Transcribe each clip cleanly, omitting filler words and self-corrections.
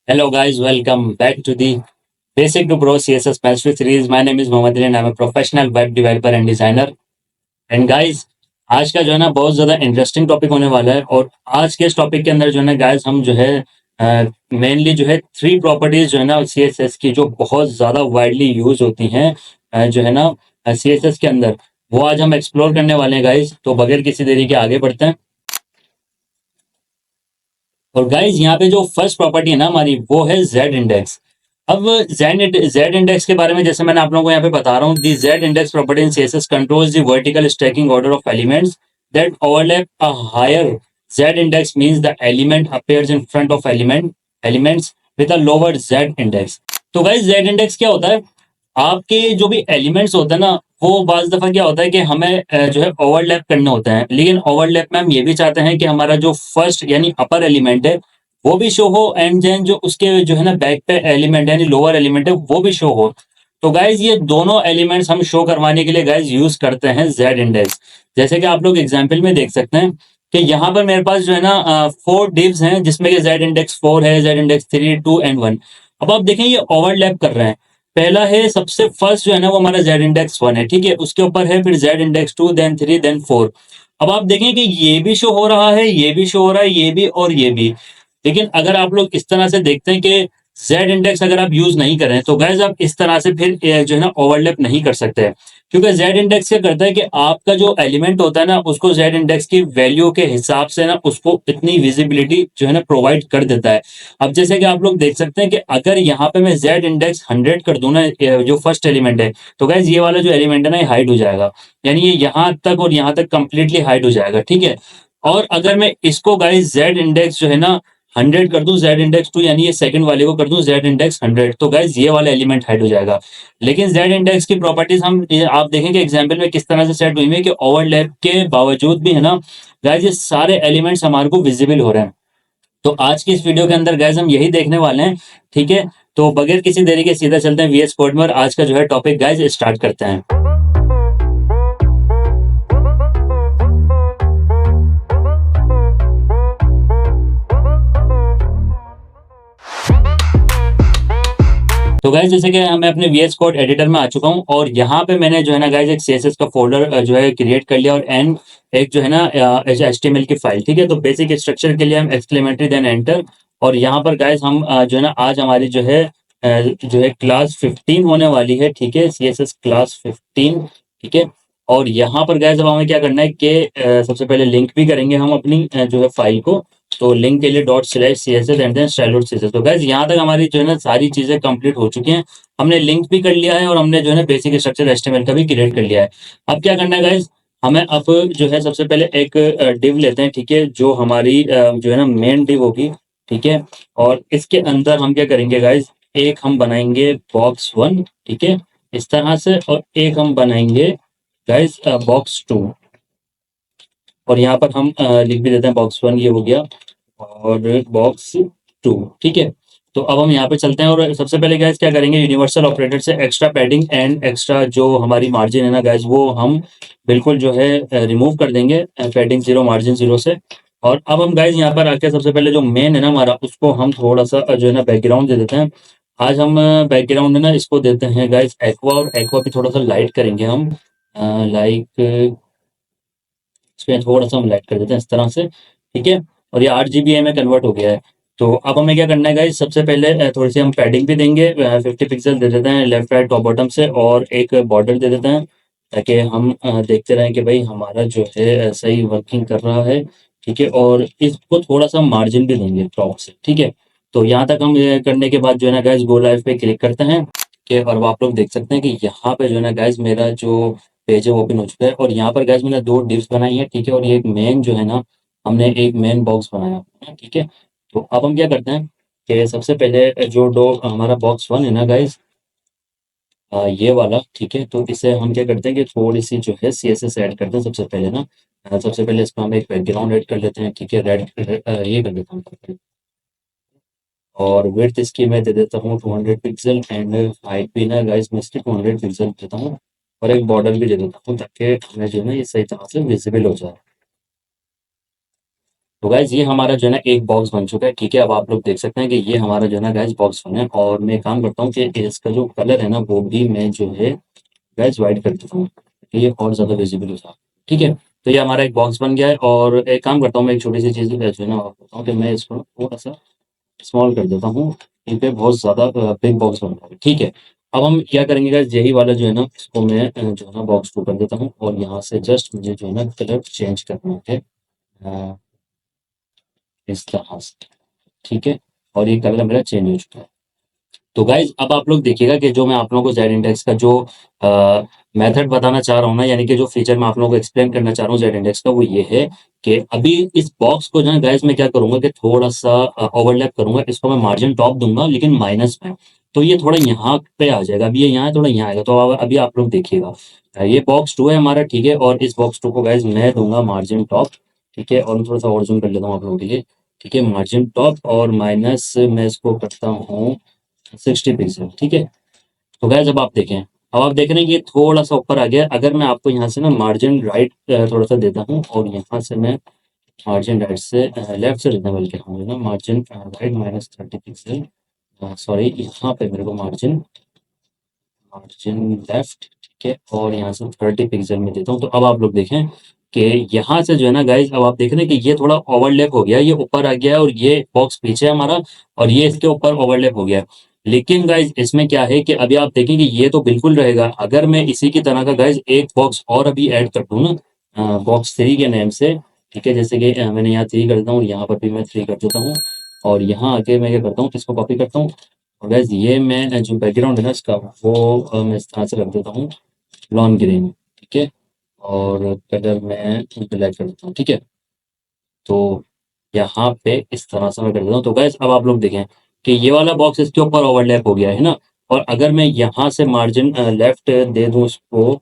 Hello, guys. Welcome back to the Basic to Pro CSS Mastery series. My name is Mohammed Ali and I'm a professional web developer and designer. And guys, आज का जो है ना बहुत ज़्यादा interesting topic होने वाला है। और आज के इस टॉपिक के अंदर जो है ना गाइस, हम जो है मेनली जो है थ्री प्रॉपर्टीज जो है ना सीएसएस की, जो बहुत ज़्यादा वाइडली यूज होती हैं जो है ना सीएसएस के अंदर, वो आज हम एक्सप्लोर करने वाले हैं गाइस। तो बगैर किसी देरी के आगे बढ़ते हैं। और गाइज, यहाँ पे जो फर्स्ट प्रॉपर्टी है ना हमारी, वो है जेड इंडेक्स। अब जेड इंडेक्स के बारे में जैसे मैंने आप लोगों को यहाँ पे बता रहा हूँ, the Z index property in CSS controls the vertical stacking order of elements that overlap a higher Z index means the element appears in front of elements with a lower Z index. तो guys, Z index क्या होता है? आपके जो भी elements होते हैं ना, वो बाज दफा क्या होता है कि हमें जो है ओवरलैप करने होते हैं। लेकिन ओवरलैप में हम ये भी चाहते हैं कि हमारा जो फर्स्ट यानी अपर एलिमेंट है वो भी शो हो, एंड देन जो उसके जो है ना बैक पे एलिमेंट यानी लोअर एलिमेंट है वो भी शो हो। तो गाइज, ये दोनों एलिमेंट्स हम शो करवाने के लिए गाइज यूज करते हैं जेड इंडेक्स। जैसे कि आप लोग एग्जाम्पल में देख सकते हैं कि यहाँ पर मेरे पास जो है ना फोर डिव्स हैं, जिसमें कि जेड इंडेक्स 4 है, जेड इंडेक्स 3, 2 एंड 1। अब आप देखें, ये ओवरलैप कर रहे हैं। पहला है, सबसे फर्स्ट जो है ना वो हमारा जेड इंडेक्स 1 है, ठीक है। उसके ऊपर है फिर जेड इंडेक्स 2, देन 3, देन 4। अब आप देखें कि ये भी शो हो रहा है, ये भी शो हो रहा है, ये भी और ये भी। लेकिन अगर आप लोग इस तरह से देखते हैं कि जेड इंडेक्स अगर आप यूज नहीं करें, तो गैस आप इस तरह से फिर जो है ना ओवरलैप नहीं कर सकते। क्योंकि जेड इंडेक्स क्या करता है कि आपका जो एलिमेंट होता है ना, उसको जेड इंडेक्स की वैल्यू के हिसाब से ना उसको इतनी विजिबिलिटी जो है ना प्रोवाइड कर देता है। अब जैसे कि आप लोग देख सकते हैं कि अगर यहाँ पे मैं जेड इंडेक्स 100 कर दूं ना, जो फर्स्ट एलिमेंट है, तो गैस ये वाला जो एलिमेंट है ना, ये हाइड हो जाएगा। यानी ये यहाँ तक और यहाँ तक कंप्लीटली हाइड हो जाएगा, ठीक है। और अगर मैं इसको गाइस जेड इंडेक्स जो है ना 100 कर दूं, जेड इंडेक्स 2 यानी ये सेकंड वाले को कर दूं जेड इंडेक्स 100, तो गाइस ये वाला एलिमेंट हाइड हो जाएगा। लेकिन जेड इंडेक्स की प्रॉपर्टीज हम आप देखेंगे एग्जाम्पल में किस तरह से सेट हुई है कि ओवरलैप के बावजूद भी है ना गाइस, ये सारे एलिमेंट्स हमारे को विजिबल हो रहे हैं। तो आज की इस वीडियो के अंदर गैस हम यही देखने वाले हैं, ठीक है। तो बगैर किसी देरी के सीधा चलते हैं वीएस कोड में और आज का जो है टॉपिक गैस स्टार्ट करते हैं। तो गाइज, जैसे कि मैं अपने वीएस कोड एडिटर में आ चुका हूँ और यहाँ पे मैंने जो है ना गाइज एक सीएसएस का फोल्डर जो है क्रिएट कर लिया, और एंड एक जो है ना एचटीएमएल की फाइल, ठीक है। तो बेसिक स्ट्रक्चर के लिए हम एक्सक्लेमेटरी देन एंटर। और यहाँ पर गाइज हम जो है ना आज हमारी जो है क्लास 15 होने वाली है, ठीक है, सीएसएस क्लास 15, ठीक है। और यहाँ पर गाइज अब हमें क्या करना है कि सबसे पहले लिंक भी करेंगे हम अपनी जो है फाइल को। तो लिंक के लिए dot slash C S S and then style dot C S S. तो गैस, यहाँ तक हमारी जो है ना सारी चीजें कंप्लीट हो चुकी हैं। हमने लिंक भी कर लिया है और हमने जो है ना बेसिक स्ट्रक्चर एचटीएमएल का भी क्रिएट कर लिया है। अब क्या करना है गाइज, हमें अब जो है सबसे पहले एक डिव लेते हैं, ठीक है, जो हमारी जो है ना मेन डिव होगी, ठीक है। और इसके अंदर हम क्या करेंगे गाइज, एक हम बनाएंगे बॉक्स 1, ठीक है, इस तरह से, और एक हम बनाएंगे गाइज बॉक्स 2। और यहाँ पर हम लिख भी देते हैं बॉक्स 1, ये हो गया, और बॉक्स 2, ठीक है। तो अब हम यहाँ पे चलते हैं और सबसे पहले गैस क्या करेंगे, यूनिवर्सल ऑपरेटर से एक्स्ट्रा पैडिंग एंड एक्स्ट्रा जो हमारी मार्जिन है ना गैस, वो हम बिल्कुल जो है रिमूव कर देंगे, पैडिंग 0 मार्जिन 0 से। और अब हम गाइज यहाँ पर आके सबसे पहले जो मेन है ना हमारा, उसको हम थोड़ा सा जो है ना बैकग्राउंड दे देते हैं। आज हम बैकग्राउंड में ना इसको देते हैं गाइज एक्वा, और एक्वा भी थोड़ा सा लाइट करेंगे हम, लाइक इसमें थोड़ा सा हम लाइट कर देते हैं इस तरह से, ठीक है। और ये 8 GB में कन्वर्ट हो गया है। तो अब हमें क्या करना है गाइस, सबसे पहले थोड़ी सी हम पैडिंग भी देंगे, 50 पिक्सल दे देते हैं लेफ्ट राइट टॉप बॉटम से, और एक बॉर्डर दे देते हैं, ताकि हम देखते रहें कि भाई हमारा जो है सही वर्किंग कर रहा है, ठीक है। और इसको थोड़ा सा मार्जिन भी देंगे टॉप से, ठीक है। तो यहाँ तक हम ये करने के बाद जो है ना गाइस गो लाइव पे क्लिक करते हैं कि, और वो आप लोग देख सकते हैं कि यहाँ पे जो है ना गाइस मेरा जो पेज है वो ओपन हो चुका है। और यहाँ पर गैस मैंने दो डिव्स बनाई है, ठीक है। और ये एक मेन जो है ना, हमने एक मेन बॉक्स बनाया है, ठीक है। तो अब हम क्या करते हैं कि सबसे पहले जो डो हमारा बॉक्स 1 है ना गाइस, ये वाला, ठीक है। तो इसे हम क्या करते हैं कि थोड़ी सी जो है सी एस एस ऐड करते हैं सबसे पहले ना। सबसे पहले इसमें हम एक बैकग्राउंड ऐड कर लेते हैं, ठीक है, रेड ये कर लेता हूँ। और विड्थ इसकी मैं दे देता हूँ 200 पिक्सल, एंड हाइट भी ना गाइस मैं इसकी 200 पिक्सल देता हूँ। और एक बॉर्डर भी दे देता हूँ, ताकि हमें जो है ना ये सही तरह से विजिबल हो जाए। तो गाइज ये हमारा जो है ना एक बॉक्स बन चुका है, ठीक है। अब आप लोग देख सकते हैं कि ये हमारा जो है ना गाइज बॉक्स बना है, और मैं एक काम करता हूँ कि इसका जो कलर है ना वो भी मैं जो है गाइज वाइट कर देता हूँ, ताकि ये और ज़्यादा विजिबल हो जाए, ठीक है। तो ये हमारा एक बॉक्स बन गया है, और एक काम करता हूँ, मैं एक छोटी सी चीज़ जो है ना आपको बताऊँ कि मैं इसको थोड़ा सा स्मॉल कर देता हूँ, क्योंकि बहुत ज़्यादा बिग बॉक्स बन रहा है, ठीक है। अब हम क्या करेंगे गाइस, यही वाला जो है ना इसको मैं जो है ना बॉक्स को कर देता हूँ, और यहाँ से जस्ट मुझे जो है ना कलर चेंज करना है अ, इस तरह से, ठीक है। और ये कलर मेरा चेंज हो चुका है। तो गाइज अब आप लोग देखिएगा कि जो मैं आप लोगों को जेड इंडेक्स का जो मेथड बताना चाह रहा हूँ ना, यानी कि जो फीचर मैं आप लोगों को एक्सप्लेन करना चाह रहा हूँ जेड इंडेक्स का, वो ये है कि अभी इस बॉक्स को जो है गाइज मैं क्या करूंगा कि थोड़ा सा ओवरलैप करूंगा, इसको मैं मार्जिन टॉप दूंगा लेकिन माइनस में। तो ये थोड़ा यहाँ पे आ जाएगा, अभी ये यहाँ है, थोड़ा यहाँ आएगा। तो अभी आप लोग देखिएगा, ये बॉक्स टू है हमारा, ठीक है। और इस बॉक्स टू को गाइज मैं दूंगा मार्जिन टॉप, ठीक है। और मैं थोड़ा सा और जूम कर लेता हूँ आप लोगों के लिए, ठीक है। मार्जिन टॉप और माइनस मैं इसको करता हूँ 60 पिक्सल, ठीक है। तो गाइस अब आप देखें, अब आप देख रहे हैं कि ये थोड़ा सा ऊपर आ गया। अगर मैं आपको यहाँ से ना मार्जिन राइट थोड़ा सा देता हूँ, और यहाँ से मैं मार्जिन राइट से लेफ्ट से देना, बल्कि हूँ ना मार्जिन राइट -30 पिक्सल, सॉरी यहाँ पे मेरे को मार्जिन मार्जिन लेफ्ट, ठीक है। और यहाँ से 30 पिक्सल में देता हूँ। तो अब आप लोग देखें कि यहाँ से जो है ना गाइज, अब आप देख रहे हैं कि ये थोड़ा ओवरलैप हो गया, ये ऊपर आ गया है, और ये बॉक्स पीछे है हमारा, और ये इसके ऊपर ओवरलैप हो गया है। लेकिन गाइज इसमें क्या है कि अभी आप देखें कि ये तो बिल्कुल रहेगा। अगर मैं इसी की तरह का गाइज एक बॉक्स और अभी ऐड कर दूँ ना बॉक्स थ्री के नेम से, ठीक है। जैसे कि मैंने यहाँ थ्री कर देता हूँ, यहाँ पर भी मैं थ्री कर देता हूँ, और यहाँ आके मैं क्या करता हूँ, इसको कॉपी करता हूँ, और गाइस ये मैं जो बैकग्राउंड है ना इसका, वो मैं इस तरह से रख देता हूँ लॉन ग्रीन, ठीक है। और कलर मैं ब्लैक कर देता हूँ, ठीक है। तो यहाँ पे इस तरह से मैं कर देता हूँ। तो गाइस अब आप लोग देखें कि ये वाला बॉक्स इसके ऊपर ओवरलैप हो गया है ना। और अगर मैं यहाँ से मार्जिन लेफ्ट दे दूँ इसको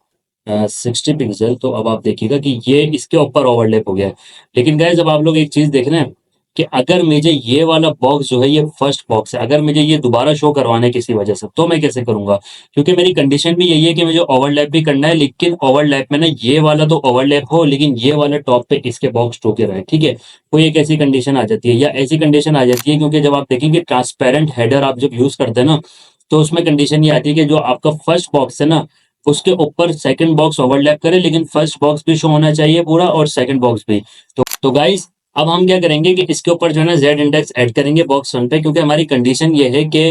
60 पिक्सल, तो अब आप देखिएगा कि ये इसके ऊपर ओवरलैप हो गया है। लेकिन गाइस अब आप लोग एक चीज़ देख रहे हैं कि अगर मुझे ये वाला बॉक्स जो है, ये फर्स्ट बॉक्स है, अगर मुझे ये दोबारा शो करवाना है किसी वजह से, तो मैं कैसे करूंगा? क्योंकि मेरी कंडीशन भी यही है कि मुझे ओवरलैप भी करना है, लेकिन ओवरलैप में ना ये वाला तो ओवरलैप हो, लेकिन ये वाला टॉप पे इसके बॉक्स टो के रहे, ठीक है। कोई एक ऐसी कंडीशन आ जाती है, या ऐसी कंडीशन आ जाती है, क्योंकि जब आप देखेंगे ट्रांसपेरेंट हेडर आप जब यूज करते हैं ना, तो उसमें कंडीशन ये आती है कि जो आपका फर्स्ट बॉक्स है ना, उसके ऊपर सेकंड बॉक्स ओवरलैप करे, लेकिन फर्स्ट बॉक्स भी शो होना चाहिए पूरा, और सेकंड बॉक्स भी। तो गाइस अब हम क्या करेंगे कि इसके ऊपर जो है ना जेड इंडेक्स ऐड करेंगे बॉक्स वन पे, क्योंकि हमारी कंडीशन ये है कि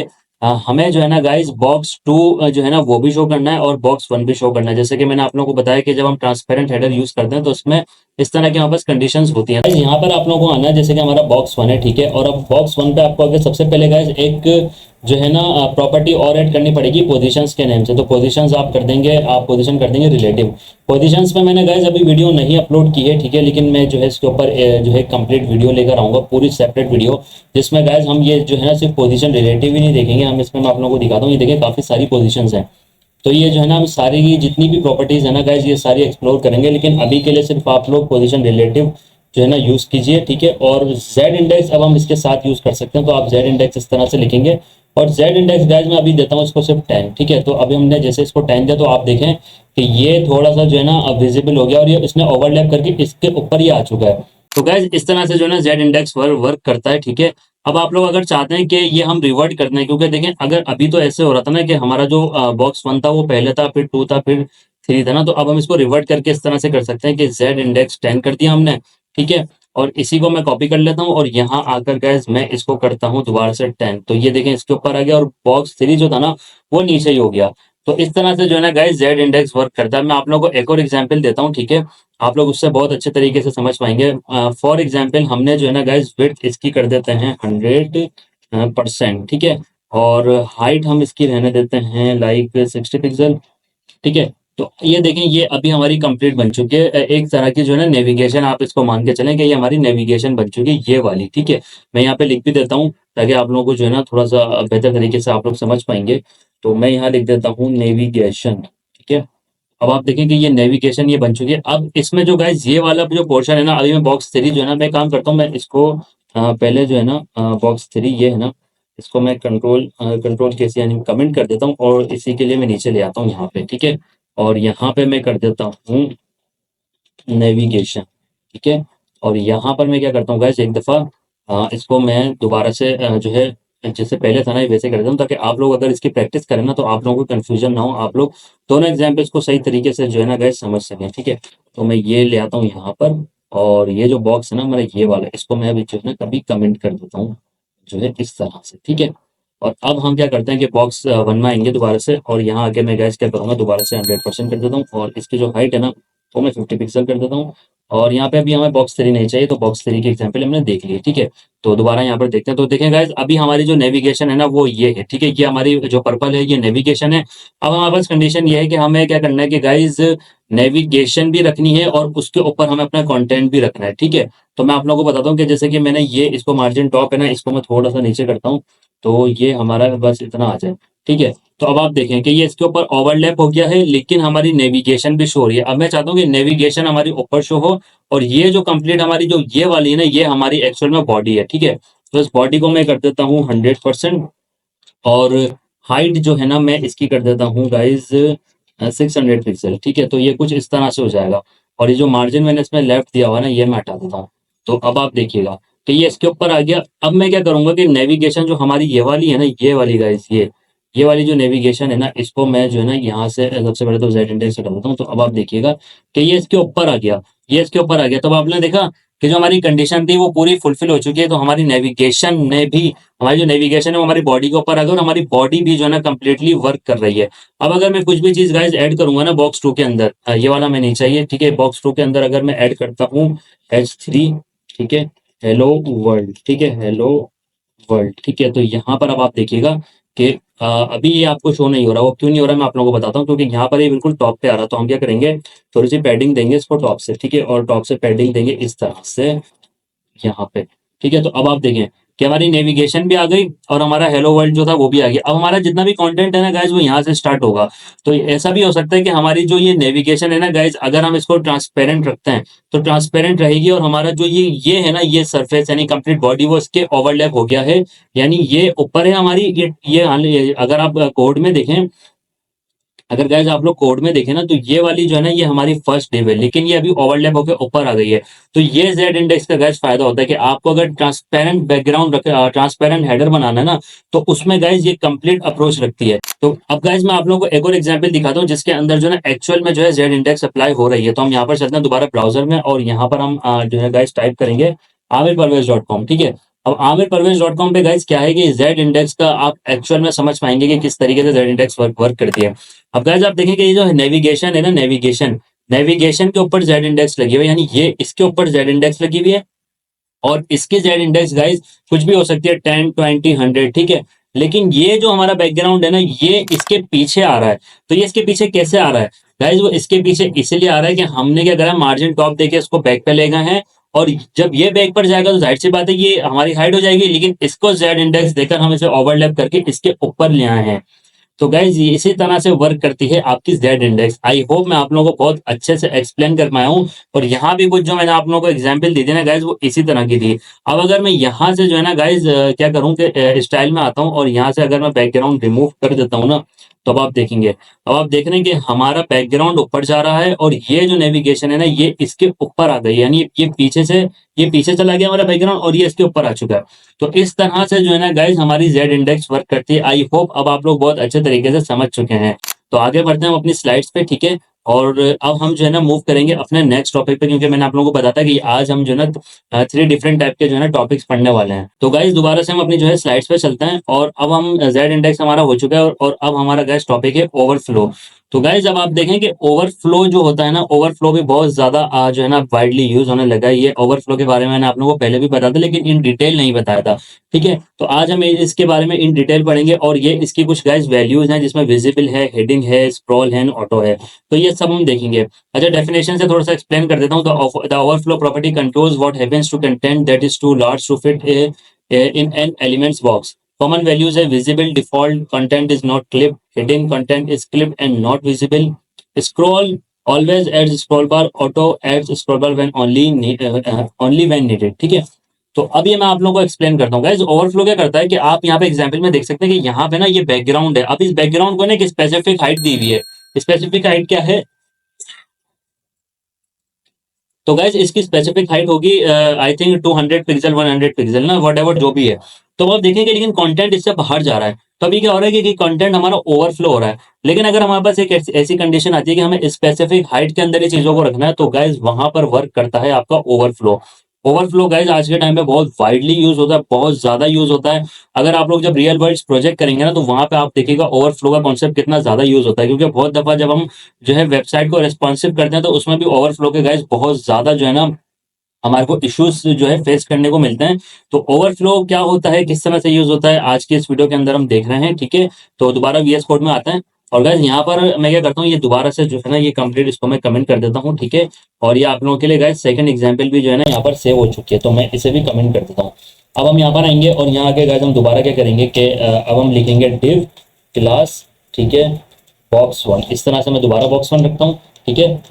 हमें जो है ना गाइस बॉक्स टू जो है ना वो भी शो करना है, और बॉक्स वन भी शो करना है। जैसे कि मैंने आप लोगों को बताया कि जब हम ट्रांसपेरेंट हेडर यूज करते हैं, तो उसमें इस तरह की हमारे पास कंडीशंस होती हैं। गाइस यहाँ पर आप लोगों को आना है, जैसे कि हमारा बॉक्स वन है, ठीक है। और अब बॉक्स वन पे आपको आगे सबसे पहले गाइस एक जो है ना प्रॉपर्टी और ऐड करनी पड़ेगी पोजीशंस के नेम से। तो पोजीशंस आप कर देंगे, आप पोजीशन कर देंगे रिलेटिव। पोजीशंस में मैंने गाइस अभी वीडियो नहीं अपलोड की है, ठीक है। लेकिन मैं जो है इसके ऊपर जो है कंप्लीट वीडियो लेकर आऊंगा, पूरी सेपरेट वीडियो, जिसमें गाइस हम ये जो है ना सिर्फ पोजीशन रिलेटिव ही नहीं देखेंगे, हम इसमें मैं आप लोगों को दिखाता हूँ। ये देखिए काफी सारी पोजीशंस हैं। तो ये जो है ना हम सारी की जितनी भी प्रॉपर्टीज है ना गाइस, ये सारी एक्सप्लोर करेंगे। लेकिन अभी के लिए सिर्फ आप लोग पोजीशन रिलेटिव जो है ना यूज कीजिए, ठीक है। और जेड इंडेक्स अब हम इसके साथ यूज कर सकते हैं। तो आप जेड इंडेक्स इस तरह से लिखेंगे, और जेड इंडेक्स गाइस मैं अभी देता हूँ इसको सिर्फ 10, ठीक है। तो अभी हमने जैसे इसको 10 दिया, तो आप देखें कि ये थोड़ा सा जो है ना विजिबल हो गया, और ये इसने ओवरलैप करके इसके ऊपर ही आ चुका है। तो गाइस इस तरह से जो है ना जेड इंडेक्स वर्क करता है, ठीक है। अब आप लोग अगर चाहते हैं कि ये हम रिवर्ट कर दें, क्योंकि देखें अगर अभी तो ऐसे हो रहा था ना कि हमारा जो बॉक्स वन था वो पहले था, फिर टू था, फिर थ्री था ना। तो अब हम इसको रिवर्ट करके इस तरह से कर सकते हैं कि जेड इंडेक्स 10 कर दिया हमने, ठीक है। और इसी को मैं कॉपी कर लेता हूँ, और यहाँ आकर गैस मैं इसको करता हूँ दोबारा से 10। तो ये देखें इसके ऊपर आ गया, और बॉक्स थ्री जो था ना वो नीचे ही हो गया। तो इस तरह से जो है ना गाइस जेड इंडेक्स वर्क करता है। मैं आप लोगों को एक और एग्जांपल देता हूँ, ठीक है। आप लोग उससे बहुत अच्छे तरीके से समझ पाएंगे। फॉर एग्जांपल हमने जो है ना गाइस विड्थ इसकी कर देते हैं 100%, ठीक है। और हाइट हम इसकी रहने देते हैं लाइक 60 पिक्सल, ठीक है। तो ये देखें ये अभी हमारी कंप्लीट बन चुकी है, एक तरह की जो है ना नेविगेशन आप इसको मान के चलें कि ये हमारी नेविगेशन बन चुकी है, ये वाली, ठीक है। मैं यहाँ पे लिख भी देता हूँ, ताकि आप लोगों को जो है ना थोड़ा सा बेहतर तरीके से आप लोग समझ पाएंगे। तो मैं यहाँ लिख देता हूँ नेविगेशन, ठीक है। अब आप देखें कि ये नेविगेशन ये बन चुकी है। अब इसमें जो गाइस ये वाला जो पोर्शन है ना, अभी मैं बॉक्स थ्री जो है ना मैं काम करता हूँ, मैं इसको पहले जो है ना बॉक्स थ्री ये है ना, इसको मैं कंट्रोल कैसे यानी कमेंट कर देता हूँ, और इसी के लिए मैं नीचे ले आता हूँ यहाँ पे, ठीक है। और यहाँ पे मैं कर देता हूँ नेविगेशन, ठीक है। और यहाँ पर मैं क्या करता हूँ गाइस, एक दफ़ा इसको मैं दोबारा से जो है जैसे पहले था ना वैसे कर देता हूँ, ताकि आप लोग अगर इसकी प्रैक्टिस करें ना तो आप लोगों को कन्फ्यूजन ना हो, आप लोग दोनों एग्जाम्पल्स को सही तरीके से जो है ना गाइस समझ सकें। ठीक है, तो मैं ये ले आता हूँ यहाँ पर, और ये जो बॉक्स है ना मेरा ये वाला, इसको मैं अभी जो है ना कभी कमेंट कर देता हूँ जो है इस तरह से। ठीक है, और अब हम क्या करते हैं कि बॉक्स वन में आएंगे दोबारा से, और यहाँ आके मैं गैस क्या करूँगा, दोबारा से 100% कर देता हूँ, और इसकी जो हाइट है ना वो मैं 50 पिक्सल कर देता हूँ। और यहाँ पे अभी हमें बॉक्स थ्री नहीं चाहिए, तो बॉक्स थ्री की एग्जाम्पल हमने देख ली। ठीक है, तो दोबारा यहाँ पर देखते हैं, तो देखें गाइस अभी हमारी जो नेविगेशन है ना वो ये है। ठीक है, ये हमारी जो पर्पल है ये नेविगेशन है। अब हमारे पास कंडीशन ये है कि हमें क्या करना है कि गाइस नेविगेशन भी रखनी है और उसके ऊपर हमें अपना कंटेंट भी रखना है। ठीक है, तो मैं आप लोगों को बताता हूँ कि जैसे कि मैंने ये इसको मार्जिन टॉप है ना इसको मैं थोड़ा सा नीचे करता हूँ, तो ये हमारा बस इतना आ जाए। ठीक है, तो अब आप देखें कि ये इसके ऊपर ओवरलैप हो गया है, लेकिन हमारी नेविगेशन भी शो हो रही है। अब मैं चाहता हूँ कि नेविगेशन हमारी ऊपर शो हो, और ये जो कंप्लीट हमारी जो ये वाली है ना ये हमारी एक्चुअल में बॉडी है। ठीक है, तो इस बॉडी को मैं कर देता हूँ 100%, और हाइट जो है ना मैं इसकी कर देता हूँ गाइज 600 पिक्सल। ठीक है, तो ये कुछ इस तरह से हो जाएगा, और ये जो मार्जिन मैंने इसमें लेफ्ट दिया हुआ है ना ये मैं हटा देता हूँ। तो अब आप देखिएगा कि ये इसके ऊपर आ गया। अब मैं क्या करूंगा कि नेविगेशन जो हमारी ये वाली है ना ये वाली गाइज ये वाली जो नेविगेशन है ना इसको मैं जो है ना यहाँ से सबसे पहले तो जेड इंडेक्स हटा देता हूँ। तो अब आप देखिएगा कि ये इसके ऊपर आ गया, ये इसके ऊपर आ गया। तो अब आपने देखा कि जो हमारी कंडीशन थी वो पूरी फुलफिल हो चुकी है। तो हमारी नेविगेशन ने भी, हमारी जो नेविगेशन है वो हमारी बॉडी के ऊपर आ गया, और हमारी बॉडी भी जो है ना कंप्लीटली वर्क कर रही है। अब अगर मैं कुछ भी चीज गाइस ऐड करूंगा ना बॉक्स टू के अंदर, ये वाला मैं नहीं चाहिए। ठीक है, बॉक्स टू के अंदर अगर मैं ऐड करता हूँ H3, ठीक है, हेलो वर्ल्ड, ठीक है, हेलो वर्ल्ड। ठीक है, तो यहाँ पर अब आप देखिएगा कि अभी ये आपको शो नहीं हो रहा। वो क्यों नहीं हो रहा मैं आप लोगों को बताता हूँ, क्योंकि यहाँ पर ये बिल्कुल टॉप पे आ रहा। तो हम क्या करेंगे, थोड़ी सी पैडिंग देंगे इसको टॉप से। ठीक है, और टॉप से पैडिंग देंगे इस तरह से यहाँ पे। ठीक है, तो अब आप देखें कि हमारी नेविगेशन भी आ गई और हमारा हेलो वर्ल्ड जो था वो भी आ गया। अब हमारा जितना भी कंटेंट है ना गाइज वो यहाँ से स्टार्ट होगा। तो ऐसा भी हो सकता है कि हमारी जो ये नेविगेशन है ना गाइज अगर हम इसको ट्रांसपेरेंट रखते हैं तो ट्रांसपेरेंट रहेगी, और हमारा जो ये है ना ये सरफेस यानी कंप्लीट बॉडी वो इसके ओवरलैप हो गया है। यानी ये ऊपर है हमारी, ये अगर आप कोड में देखें, अगर गाइस आप लोग कोड में देखें ना तो ये वाली जो है ना ये हमारी फर्स्ट डिव है, लेकिन ये अभी ओवरलैप होकर ऊपर आ गई है। तो ये जेड इंडेक्स का गाइस फायदा होता है कि आपको अगर ट्रांसपेरेंट बैकग्राउंड ट्रांसपेरेंट हेडर बनाना है ना तो उसमें गाइस ये कंप्लीट अप्रोच रखती है। तो अब गाइस मैं आप लोगों को एक और एग्जांपल दिखाता हूँ जिसके अंदर जो है ना एक्चुअल में जो है जेड इंडेक्स अप्लाई हो रही है। तो हम यहाँ पर चलते हैं दोबारा ब्राउजर में, और यहाँ पर हम जो है गाइस टाइप करेंगे amirparvez.com। ठीक है, अब amirparvez.com पे गाइस क्या है कि जेड इंडेक्स का आप एक्चुअल में समझ पाएंगे कि किस तरीके से जेड इंडेक्स वर्क करती है। अब गाइस आप देखें कि ये जो नेविगेशन है ना, नेविगेशन के ऊपर जेड इंडेक्स लगी हुई है, यानी ये इसके ऊपर जेड इंडेक्स लगी हुई है, और इसकी जेड इंडेक्स गाइस कुछ भी हो सकती है 10 20 100। ठीक है, लेकिन ये जो हमारा बैकग्राउंड है ना ये इसके पीछे आ रहा है। तो ये इसके पीछे कैसे आ रहा है गाइस, वो इसके पीछे इसलिए आ रहा है कि हमने क्या करा, मार्जिन टॉप देके इसको बैक पे ले गए हैं, और जब ये बैक पर जाएगा तो जाहिर सी बात है ये हमारी हाइड हो जाएगी, लेकिन इसको जेड इंडेक्स देकर हम इसे ओवरलैप करके इसके ऊपर ले आए हैं। तो गाइज ये इसी तरह से वर्क करती है आपकी जेड इंडेक्स। आई होप मैं आप लोगों को बहुत अच्छे से एक्सप्लेन कर पाया हूँ, और यहाँ भी कुछ जो मैंने आप लोगों को एग्जांपल दी थी ना गाइज वो इसी तरह की थी। अब अगर मैं यहाँ से जो है ना गाइज क्या करूँ कि स्टाइल में आता हूँ, और यहाँ से अगर मैं बैकग्राउंड रिमूव कर देता हूँ ना, तो अब आप देखेंगे, अब आप देख रहे हैं कि हमारा बैकग्राउंड ऊपर जा रहा है, और ये जो नेविगेशन है ना ये इसके ऊपर आ गई, यानी ये पीछे चला गया हमारा बैकग्राउंड, और ये इसके ऊपर आ चुका है। तो इस तरह से जो है ना गाइज हमारी जेड इंडेक्स वर्क करती है। आई होप अब आप लोग बहुत अच्छे तरीके से समझ चुके हैं। तो आगे बढ़ते हैं हम अपनी स्लाइड्स पे। ठीक है, और अब हम जो है ना मूव करेंगे अपने नेक्स्ट टॉपिक पे, क्योंकि मैंने आप लोगों को बताया था कि आज हम जो है ना 3 डिफरेंट टाइप के जो है ना टॉपिक्स पढ़ने वाले हैं। तो गाइज दोबारा से हम अपनी जो है स्लाइड्स पे चलते हैं, और अब हम जेड इंडेक्स हमारा हो चुका है, और अब हमारा गाइज टॉपिक है ओवरफ्लो। तो गाइज अब आप देखें कि ओवरफ्लो जो होता है ना, ओवरफ्लो भी बहुत ज्यादा जो है ना वाइडली यूज होने लगा है। ये ओवरफ्लो के बारे में मैंने आप लोगों को पहले भी बताया था, लेकिन इन डिटेल नहीं बताया था। ठीक है, तो आज हम इसके बारे में इन डिटेल पढ़ेंगे, और ये इसकी कुछ गाइस वैल्यूज हैं जिसमें विजिबल है, हेडिंग है, स्क्रॉल है, ऑटो है। तो ये सब हम देखेंगे। अच्छा, डेफिनेशन से थोड़ा सा एक्सप्लेन कर देता हूँ। The overflow property controls what happens to content that is too large to fit in an elements box. Common values है visible default content is not clipped, hidden content is clipped and not visible, scroll always adds scroll bar, auto adds scroll bar when only when needed। ठीक है, तो अब ये मैं आप लोगों को एक्सप्लेन करता हूँ। गाइस ओवरफ्लो क्या करता है कि आप यहाँ पे एग्जांपल में देख सकते हैं कि यहाँ पे ना ये बैकग्राउंड है। अब इस बैकग्राउंड को ना एक स्पेसिफिक हाइट दी हुई है। स्पेसिफिक हाइट क्या है, तो गाइज इसकी स्पेसिफिक हाइट होगी आई थिंक 200 पिक्सल 100 पिक्सल ना, वट एवर जो भी है। तो आप देखेंगे लेकिन कंटेंट इससे बाहर जा रहा है। तो अभी क्या हो रहा है कि कंटेंट हमारा ओवरफ्लो हो रहा है। लेकिन अगर हमारे पास एक ऐसी कंडीशन आती है कि हमें स्पेसिफिक हाइट के अंदर ही चीजों को रखना है, तो गाइज वहां पर वर्क करता है आपका ओवरफ्लो। ओवरफ्लो गाइज आज के टाइम पे बहुत वाइडली यूज होता है, बहुत ज्यादा यूज होता है। अगर आप लोग जब रियल वर्ल्ड प्रोजेक्ट करेंगे ना, तो वहां पे आप देखिएगा ओवरफ्लो का कॉन्सेप्ट कितना ज्यादा यूज होता है। क्योंकि बहुत दफा जब हम जो है वेबसाइट को रेस्पॉन्सिव करते हैं, तो उसमें भी ओवरफ्लो के गाइज बहुत ज्यादा जो है ना हमारे को इश्यूज जो है फेस करने को मिलते हैं। तो ओवरफ्लो क्या होता है, किस तरह से यूज होता है, आज के इस वीडियो के अंदर हम देख रहे हैं। ठीक है, तो दोबारा वीएस कोड में आता है। और गाइस यहाँ पर मैं क्या करता हूँ, ये दोबारा से जो है ना ये कंप्लीट इसको मैं कमेंट कर देता हूँ। ठीक है, और ये आप लोगों के लिए गाइस सेकंड एग्जांपल भी जो है ना यहाँ पर सेव हो चुकी है, तो मैं इसे भी कमेंट कर देता हूँ। अब हम यहाँ पर आएंगे और यहाँ आके गाइस हम दोबारा क्या करेंगे कि अब हम लिखेंगे डिव क्लास, ठीक है, box1। इस तरह से मैं दोबारा box1 रखता हूँ। ठीक है,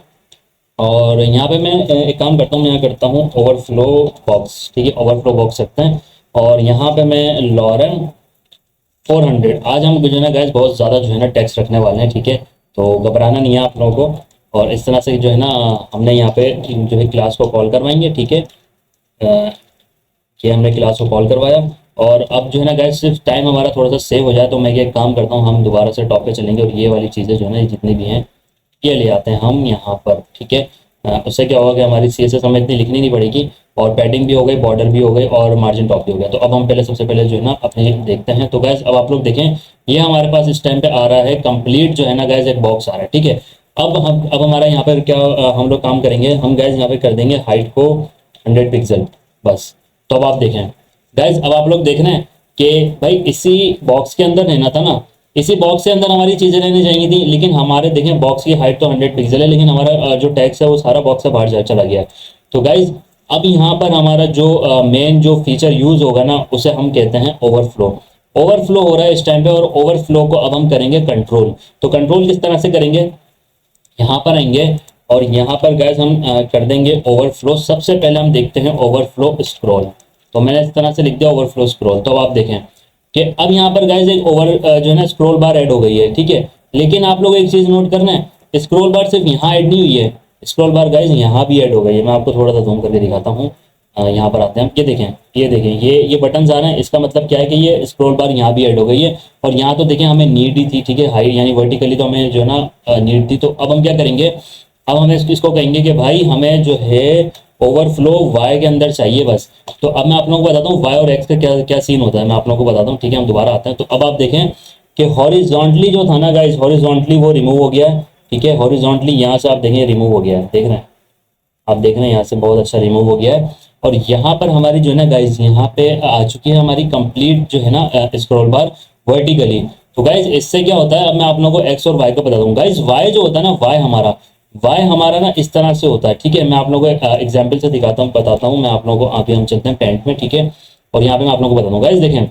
और यहाँ पे मैं एक काम करता हूँ, यहाँ करता हूँ ओवरफ्लो बॉक्स। ठीक है, ओवरफ्लो बॉक्स रखते हैं। और यहाँ पे मैं लॉरेन 400, आज हम जो है ना गैस बहुत ज़्यादा जो है ना टैक्स रखने वाले हैं। ठीक है, तो घबराना नहीं है आप लोगों को। और इस तरह से जो है ना हमने यहाँ पे जो है क्लास को कॉल करवाएंगे। ठीक है, ये हमने क्लास को कॉल करवाया। और अब जो है ना गैस सिर्फ टाइम हमारा थोड़ा सा सेव हो जाए, तो मैं ये काम करता हूँ, हम दोबारा से टॉप पे चलेंगे और ये वाली चीज़ें जो है ना जितनी भी हैं ये ले आते हैं हम यहाँ पर। ठीक है, उससे क्या होगा कि हमारी CSS हमें इतनी लिखनी नहीं पड़ेगी, और पैडिंग भी हो गई, बॉर्डर भी हो गई, और मार्जिन टॉप भी हो गया। तो अब हम पहले सबसे पहले जो है ना अपने देखते हैं। तो गैस अब आप लोग देखें, ये हमारे पास इस टाइम पे आ रहा है कंप्लीट जो है ना गैस एक बॉक्स आ रहा है। ठीक है, अब हमारा यहाँ पर क्या हम लोग काम करेंगे, हम गैस यहाँ पे कर देंगे हाइट को 100 पिक्सल बस। तो अब आप देखें गैस, अब आप लोग देख रहे हैं कि भाई इसी बॉक्स के अंदर रहना था ना, इसी बॉक्स के अंदर हमारी चीजें रहनी चाहिए थी। लेकिन हमारे देखें बॉक्स की हाइट तो 100 पिक्सल है, लेकिन हमारा जो टैक्स है वो सारा बॉक्स से बाहर चला गया है। तो गाइज अब यहाँ पर हमारा जो मेन जो फीचर यूज होगा ना, उसे हम कहते हैं ओवरफ्लो। ओवरफ्लो हो रहा है इस टाइम पे, और ओवरफ्लो को अब हम करेंगे कंट्रोल। तो कंट्रोल किस तरह से करेंगे, यहाँ पर आएंगे और यहाँ पर गैस हम कर देंगे ओवरफ्लो। सबसे पहले हम देखते हैं ओवरफ्लो स्क्रॉल। तो मैंने इस तरह से लिख दिया ओवरफ्लो स्क्रॉल। तो अब आप देखें कि अब यहाँ पर गाइस एक जो है ना स्क्रॉल बार ऐड हो गई है। ठीक है, लेकिन आप लोग एक चीज नोट करना है, स्क्रॉल बार सिर्फ यहाँ ऐड नहीं हुई है, स्क्रॉल बार गाइस यहाँ भी ऐड हो गई है। मैं आपको थोड़ा सा जूम करके दिखाता हूँ। यहाँ पर आते हैं, ये देखें, ये बटन आ रहे हैं। इसका मतलब क्या है कि ये स्क्रॉल बार यहाँ भी ऐड हो गई है। और यहाँ तो देखें हमें नीड ही थी। ठीक है, हाई यानी वर्टिकली तो हमें जो है ना नीड थी। तो अब हम क्या करेंगे, अब हम इसको कहेंगे कि भाई हमें जो है ओवरफ्लो वाई के अंदर चाहिए बस। तो अब मैं आप लोगों को बताता हूँ वाई और एक्स का क्या क्या सीन होता है, मैं आप लोगों को बताता हूँ। ठीक है, हम दोबारा आते हैं। तो अब आप देखें कि हॉरिजॉन्टली जो था ना गाइस, हॉरिजॉन्टली वो रिमूव हो गया है। ठीक है, हॉरिजॉन्टली यहाँ से आप देखें रिमूव हो गया है, देख रहे हैं आप, देख रहे हैं यहाँ से बहुत अच्छा रिमूव हो गया है। और यहाँ पर हमारी जो है ना गाइस यहाँ पे आ चुकी है हमारी कंप्लीट जो है ना स्क्रॉल बार वर्टिकली। तो गाइस इससे क्या होता है, अब मैं आप लोगों को एक्स और वाई का बता दूँ। गाइस वाई जो होता है ना, वाई हमारा ना इस तरह से होता है। ठीक है, मैं आप लोगों को एग्जाम्पल से दिखाता हूँ, बताता हूँ मैं आप लोगों को। अभी हम चलते हैं पैंट में। ठीक है, और यहाँ पे मैं आप लोगों को बता दूँ गाइस, देखें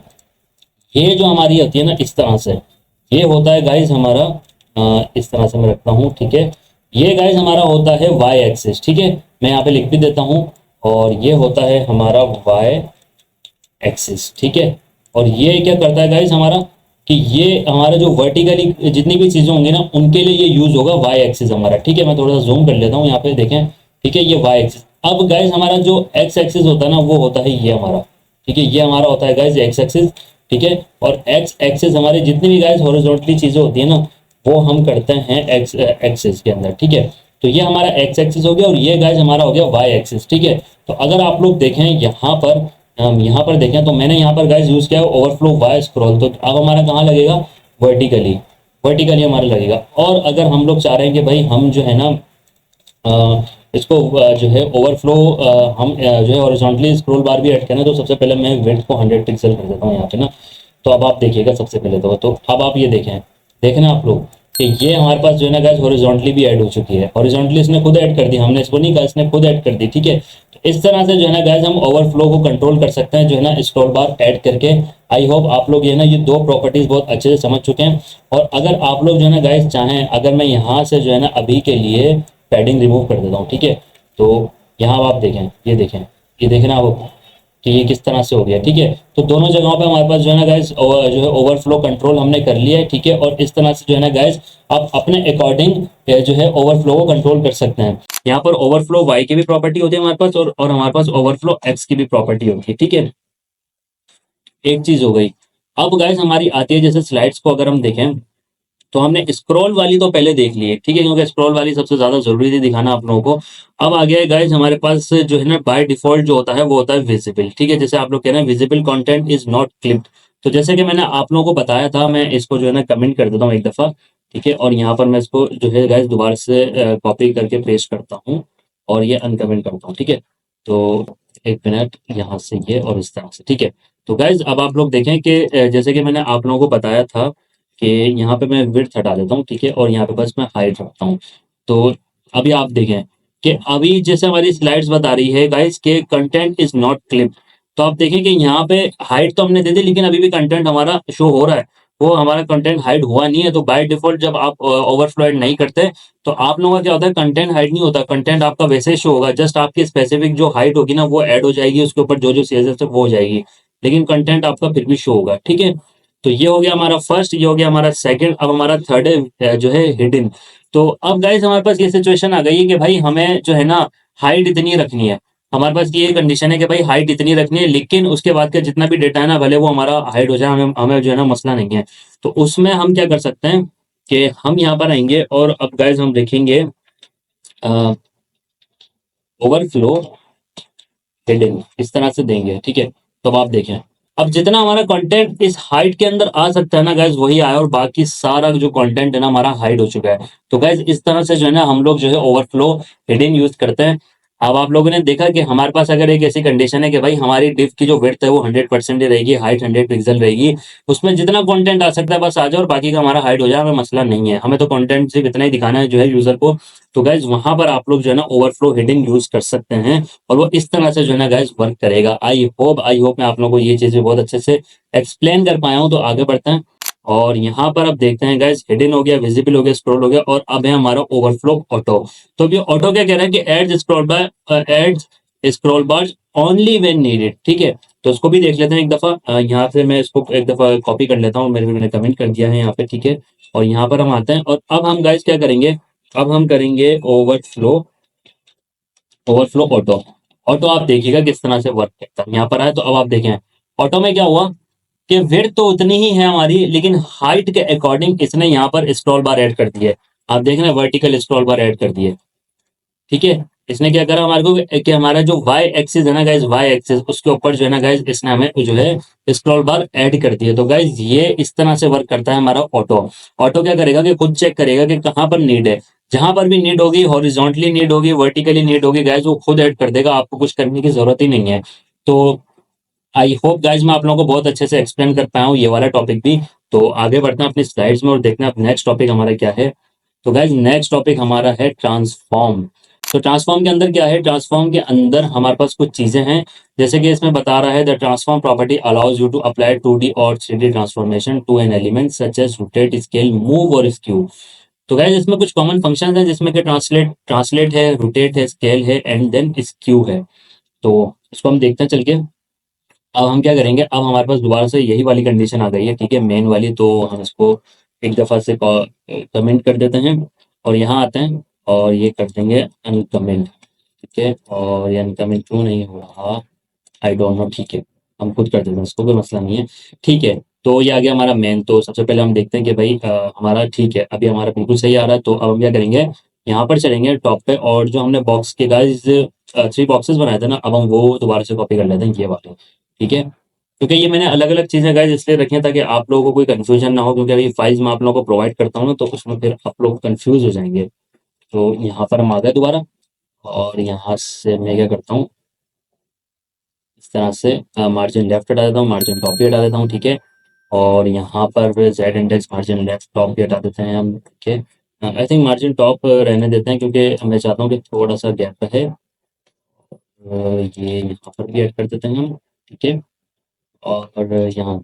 ये जो हमारी होती है ना इस तरह से, ये होता है गाइस हमारा इस तरह से मैं रखता हूँ। ठीक है, ये गाइस हमारा होता है वाई एक्सिस। ठीक है, मैं यहाँ पे लिख भी देता हूँ, और ये होता है हमारा वाई एक्सिस। ठीक है, और ये क्या करता है गाइस हमारा, कि ये हमारा जो वर्टिकली जितनी भी चीजें होंगी ना उनके लिए ये यूज होगा वाई एक्सिस हमारा। ठीक है, मैं थोड़ा सा जूम कर लेता हूँ यहाँ पे देखें। ठीक है, ये वाई एक्सिस। अब गाइस हमारा जो एक्स एक्सिस होता है ना वो होता है ये हमारा। ठीक है, ये हमारा होता है गाइस एक्स एक्सिस। ठीक है, और एक्स एक्सिस हमारी जितनी भी गाइस हॉरिजॉन्टली चीजें होती है ना वो हम करते हैं एक्स एक्सिस के अंदर। ठीक है, तो ये हमारा एक्स एक्सिस हो गया, और ये गाइस हमारा हो गया वाई एक्सिस। ठीक है, तो अगर आप लोग देखें यहाँ पर देखें, तो मैंने यहाँ पर गाइस यूज किया है ओवरफ्लो वाई स्क्रॉल। तो अब हमारा कहाँ लगेगा, वर्टिकली हमारा लगेगा। और अगर हम लोग चाह रहे हैं कि भाई हम जो है ना इसको जो है ओवरफ्लो हम जो है हॉरिजॉन्टली स्क्रॉल बार भी ऐड करना है, तो सबसे पहले मैं विड्थ को 100 पिक्सल कर देता हूँ यहाँ पे ना। तो अब आप देखिएगा सबसे पहले तो अब आप ये देखें ना आप लोग कि ये हमारे पास जो है ना गाइस हॉरिजॉन्टली भी ऐड हो चुकी है। हॉरिजॉन्टली इसने खुद ऐड कर दी, हमने इसको नहीं कहा, इसने खुद ऐड कर दी। ठीक है, तो इस तरह से जो है ना गाइस हम ओवरफ्लो को कंट्रोल कर सकते हैं जो है ना स्क्रॉल बार ऐड करके। आई होप आप लोग ये ना ये दो प्रॉपर्टीज बहुत अच्छे से समझ चुके हैं। और अगर आप लोग जो है ना गाइस चाहें, अगर मैं यहाँ से जो है ना अभी के लिए पैडिंग रिमूव कर देता हूँ। ठीक है, तो यहाँ आप देखें, ये देखें ना आप कि ये किस तरह से हो गया, ठीक है। तो दोनों जगहों पे हमारे पास जो है ना गाइस जो है ओवरफ्लो कंट्रोल हमने कर लिया है, ठीक है। और इस तरह से जो है ना गाइस आप अपने अकॉर्डिंग जो है ओवरफ्लो को कंट्रोल कर सकते हैं। यहाँ पर ओवरफ्लो वाई की भी प्रॉपर्टी होती है हमारे पास, और हमारे पास ओवरफ्लो एक्स की भी प्रॉपर्टी होती है, ठीक है। एक चीज हो गई। अब गाइस हमारी आती है जैसे स्लाइड्स को अगर हम देखें, तो हमने स्क्रॉल वाली तो पहले देख ली है, ठीक है, क्योंकि स्क्रॉल वाली सबसे ज्यादा जरूरी थी दिखाना आप लोगों को। अब आ गया है गाइस हमारे पास जो है ना बाय डिफॉल्ट जो होता है वो होता है विजिबल, ठीक है। जैसे आप लोग कह रहे हैं visible content is not clipped, तो जैसे कि मैंने आप लोगों को बताया था, मैं इसको जो है ना कमेंट कर देता हूँ एक दफा, ठीक है। और यहाँ पर मैं इसको जो है गाइस दोबारा से कॉपी करके पेस्ट करता हूँ और ये अनकमेंट करता हूँ, ठीक है। तो एक मिनट, यहाँ से ये और इस तरह से, ठीक है। तो गाइज अब आप लोग देखें कि जैसे कि मैंने आप लोगों को बताया था कि यहाँ पे मैं विड्थ हटा देता हूँ, ठीक है, और यहाँ पे बस मैं हाइट रखता हूँ। तो अभी आप देखें कि अभी जैसे हमारी स्लाइड्स बता रही है गाइस के कंटेंट इज नॉट क्लिप, तो आप देखें कि यहाँ पे हाइट तो हमने दे दी लेकिन अभी भी कंटेंट हमारा शो हो रहा है, वो हमारा कंटेंट हाइड हुआ नहीं है। तो बाय डिफॉल्ट जब आप ओवरफ्लो ऐड नहीं करते तो आप लोगों का क्या होता है, कंटेंट हाइड नहीं होता, कंटेंट आपका वैसे ही शो होगा, जस्ट आपकी स्पेसिफिक जो हाइट होगी ना वो ऐड हो जाएगी, उसके ऊपर जो जो सीएसएस है वो हो जाएगी, लेकिन कंटेंट आपका फिर भी शो होगा, ठीक है। तो ये हो गया हमारा फर्स्ट, ये हो गया हमारा सेकंड। अब हमारा थर्ड है जो है हिडन। तो अब गाइस हमारे पास ये सिचुएशन आ गई है कि भाई हमें जो है ना हाइट इतनी रखनी है, हमारे पास ये कंडीशन है कि भाई हाइट इतनी रखनी है, लेकिन उसके बाद का जितना भी डेटा है ना भले वो हमारा हाइड हो जाए, हमें हमें जो है ना मसला नहीं है। तो उसमें हम क्या कर सकते हैं कि हम यहाँ पर आएंगे और अब गाइस हम देखेंगे ओवरफ्लो हेडिंग इस तरह से देंगे, ठीक है। तो अब आप देखें, अब जितना हमारा कंटेंट इस हाइट के अंदर आ सकता है ना गाइज वही आया, और बाकी सारा जो कंटेंट है ना हमारा हाइड हो चुका है। तो गाइज इस तरह से जो है ना हम लोग जो है ओवरफ्लो हेडिंग यूज करते हैं। अब आप लोगों ने देखा कि हमारे पास अगर एक ऐसी कंडीशन है कि भाई हमारी डिव की जो विड्थ है वो 100% ही रहेगी, हाइट 100 पिक्सल रहेगी, उसमें जितना कंटेंट आ सकता है बस आ जाए और बाकी का हमारा हाइड हो जाए, हमें मसला नहीं है, हमें तो कंटेंट सिर्फ इतना ही दिखाना है जो है यूजर को। तो गाइज वहां पर आप लोग जो है ना ओवरफ्लो हेडिंग यूज कर सकते हैं, और वो इस तरह से जो है ना गाइस वर्क करेगा। आई होप मैं आप लोगों को ये चीजें बहुत अच्छे से एक्सप्लेन कर पाया हूँ। तो आगे बढ़ते हैं और यहाँ पर अब देखते हैं गाइस हिडन हो गया, विजिबल हो गया, स्क्रॉल हो गया, और अब है हमारा ओवरफ्लो ऑटो। तो अब ये ऑटो क्या कह रहा है कि adds scroll bar only when needed, ठीक है। तो उसको भी देख लेते हैं एक दफा। यहाँ से मैं इसको एक दफा कॉपी कर लेता हूँ, मैंने कमेंट कर दिया है यहाँ पे, ठीक है। और यहाँ पर हम आते हैं और अब हम गाइस क्या करेंगे, अब हम करेंगे ओवरफ्लो ऑटो। ऑटो आप देखिएगा किस तरह से वर्क करता है, यहाँ पर आए तो अब आप देखें ऑटो में क्या हुआ कि विड्थ तो उतनी ही है हमारी, लेकिन हाइट के अकॉर्डिंग इसने यहाँ पर स्क्रॉल बार ऐड कर दी है। आप देख रहे हैं वर्टिकल स्क्रॉल बार ऐड कर दी है, ठीक है। इसने क्या करा हमारे को कि हमारा जो वाई एक्सिस है ना गाइज, वाई एक्सिस उसके ऊपर जो है ना गाइज इसने हमें जो है स्क्रॉल बार ऐड कर दिया। तो गाइज ये इस तरह से वर्क करता है हमारा ऑटो। ऑटो क्या करेगा कि खुद चेक करेगा कि कहाँ पर नीड है, जहां पर भी नीड होगी, हॉरिजॉन्टली नीड होगी, वर्टिकली नीड होगी गाइज, वो खुद ऐड कर देगा, आपको कुछ करने की जरूरत ही नहीं है। तो आई होप गाइज मैं आप लोगों को बहुत अच्छे से एक्सप्लेन कर पाया हूँ ये वाला टॉपिक भी। तो आगे बढ़ते हैं अपनी स्लाइड्स में और देखते हैं अब नेक्स्ट टॉपिक हमारा क्या है। तो गाइज नेक्स्ट टॉपिक हमारा है ट्रांसफॉर्म। तो ट्रांसफॉर्म के अंदर क्या है, ट्रांसफॉर्म के अंदर हमारे पास कुछ चीजें हैं, जैसे कि इसमें बता रहा है the transform property allows you to apply 2D और 3D transformation to an element such as rotate, scale, move और स्क्यू। तो गाइज इसमें कुछ कॉमन फंक्शंस हैं जिसमें कि ट्रांसलेट है, रोटेट है, स्केल है एंड देन स्क्यू है। तो इसको हम देखते हैं चल के। अब हम क्या करेंगे, अब हमारे पास दोबारा से यही वाली कंडीशन आ गई है, ठीक है, मेन वाली। तो हम इसको एक दफा से कमेंट कर देते हैं और यहाँ आते हैं और ये कर देंगे अनकमेंट, ठीक है। और ये अनकमेंट क्यों नहीं हो रहा, आई डोंट नो, ठीक है, हम खुद कर देते हैं इसको, कोई मसला नहीं है, ठीक है। तो ये आ गया हमारा मेन। तो सबसे पहले हम देखते हैं कि भाई हमारा ठीक है, अभी हमारा बिल्कुल सही आ रहा है। तो अब हम क्या करेंगे, यहाँ पर चलेंगे टॉप पे और जो हमने बॉक्स के गाइस 3 बॉक्सेस बनाए थे ना, अब हम वो दोबारा से कॉपी कर लेते हैं ये वाले, ठीक है। क्योंकि ये मैंने अलग अलग चीजें गाइस इसलिए रखी हैं ताकि आप लोगों को कोई कंफ्यूजन ना हो, क्योंकि अभी फाइल्स मैं आप लोगों को प्रोवाइड करता हूँ ना तो उसमें फिर आप लोग कंफ्यूज हो जाएंगे। तो यहाँ पर हम आ गए दोबारा और यहाँ से मैं क्या करता हूँ, इस तरह से मार्जिन लेफ्ट हटा देता हूँ, मार्जिन टॉप भी हटा देता हूँ, ठीक है। और यहाँ पर Z index margin left top भी हटा देते हैं हम, ठीक है। आई थिंक मार्जिन टॉप रहने देते हैं क्योंकि मैं चाहता हूँ कि थोड़ा सा गैप है। ये यहाँ पर भी ऐड कर देते हैं हम, ठीक है। और यहाँ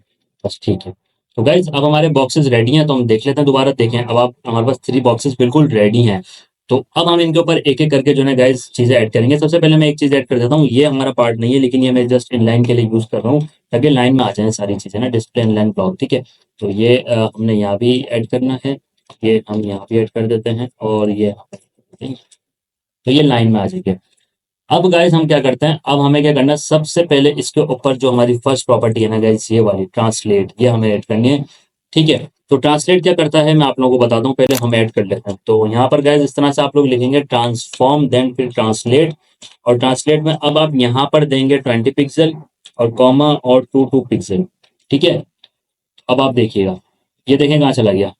बस ठीक है। तो गाइज अब हमारे बॉक्सेस रेडी हैं, तो हम देख लेते हैं दोबारा, देखें अब आप हमारे पास 3 बॉक्सेस बिल्कुल रेडी हैं। तो अब हम इनके ऊपर एक एक करके जो है गाइस चीजें ऐड करेंगे। सबसे पहले मैं एक चीज ऐड कर देता हूँ, ये हमारा पार्ट नहीं है लेकिन ये मैं जस्ट इनलाइन के लिए यूज कर रहा हूँ ताकि लाइन में आ जाए सारी चीजें ना, डिस्प्ले इनलाइन ब्लॉक, ठीक है। तो ये हमने यहाँ भी ऐड करना है, ये हम यहाँ भी ऐड कर देते हैं और ये यहाँ पे कर देते हैं। तो ये लाइन में आ जाएंगे। अब गाइस हम क्या करते हैं, अब हमें क्या करना है, सबसे पहले इसके ऊपर जो हमारी फर्स्ट प्रॉपर्टी है ना गाइस, ये वाली ट्रांसलेट, ये हमें ऐड करनी है, ठीक है। तो ट्रांसलेट क्या करता है मैं आप लोगों को बताता हूँ, पहले हम ऐड कर लेते हैं। तो यहाँ पर गाइस इस तरह से आप लोग लिखेंगे ट्रांसफॉर्म देन फिर ट्रांसलेट, और ट्रांसलेट में अब आप यहाँ पर देंगे 20 पिक्सल और कॉमा और 2 पिक्सल, ठीक है। अब आप देखिएगा, ये देखें कहाँ चला गया,